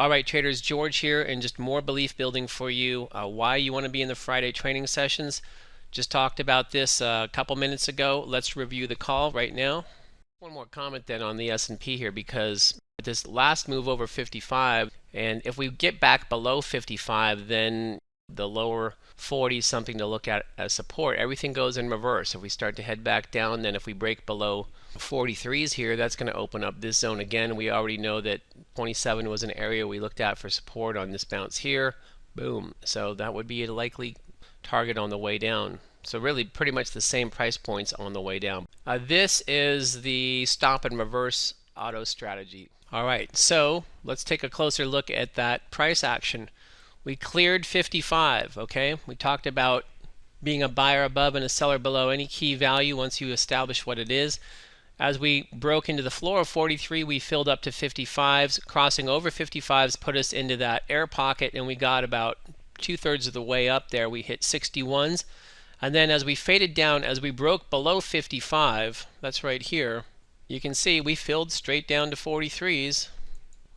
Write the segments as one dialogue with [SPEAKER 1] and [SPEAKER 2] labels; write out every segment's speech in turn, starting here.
[SPEAKER 1] All right, traders, George here, and just more belief building for you. Why you want to be in the Friday training sessions. Just talked about this a couple minutes ago. Let's review the call right now. One more comment then on the S&P here, because this last move over 55, and if we get back below 55, then the lower 40 is something to look at as support. Everything goes in reverse. If we start to head back down, then if we break below 43s here, that's going to open up this zone again. We already know that 27 was an area we looked at for support on this bounce here. Boom. So that would be a likely target on the way down. So really pretty much the same price points on the way down. This is the stop and reverse auto strategy. All right, so let's take a closer look at that price action. We cleared 55, okay? We talked about being a buyer above and a seller below any key value once you establish what it is. As we broke into the floor of 43, we filled up to 55s. Crossing over 55s put us into that air pocket, and we got about 2/3 of the way up there. We hit 61s. And then as we faded down, as we broke below 55, that's right here, you can see we filled straight down to 43s,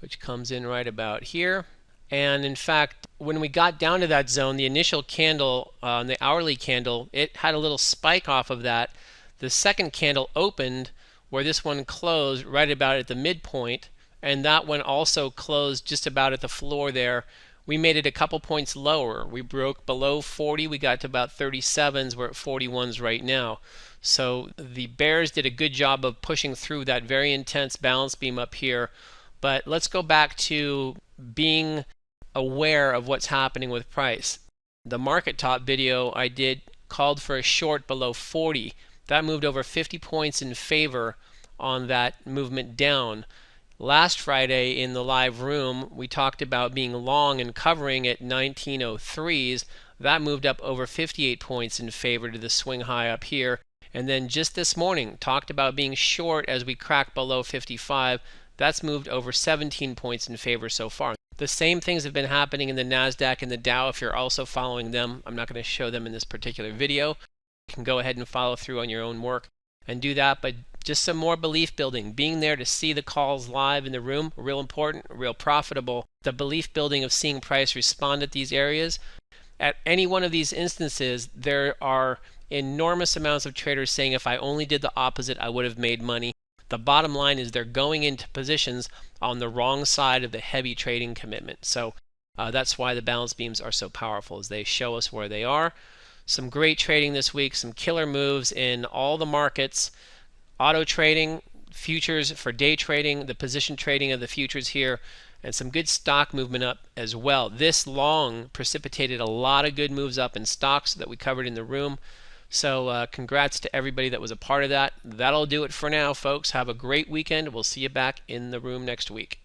[SPEAKER 1] which comes in right about here. And in fact, when we got down to that zone, the initial candle, the hourly candle, it had a little spike off of that. The second candle opened where this one closed right about at the midpoint, and that one also closed just about at the floor there. We made it a couple points lower. We broke below 40, we got to about 37s, we're at 41s right now. So the bears did a good job of pushing through that very intense balance beam up here. But let's go back to being aware of what's happening with price. The market top video I did called for a short below 40. That moved over 50 points in favor on that movement down. Last Friday in the live room, we talked about being long and covering at 1903s. That moved up over 58 points in favor to the swing high up here. And then just this morning, talked about being short as we crack below 55. That's moved over 17 points in favor so far. The same things have been happening in the NASDAQ and the Dow if you're also following them. I'm not going to show them in this particular video. You can go ahead and follow through on your own work and do that, but just some more belief building. Being there to see the calls live in the room, real important, real profitable. The belief building of seeing price respond at these areas. At any one of these instances, there are enormous amounts of traders saying if I only did the opposite, I would have made money. The bottom line is they're going into positions on the wrong side of the heavy trading commitment. So that's why the balance beams are so powerful, as they show us where they are. Some great trading this week, some killer moves in all the markets. Auto trading, futures for day trading, the position trading of the futures here, and some good stock movement up as well. This long precipitated a lot of good moves up in stocks that we covered in the room. So congrats to everybody that was a part of that. That'll do it for now, folks. Have a great weekend. We'll see you back in the room next week.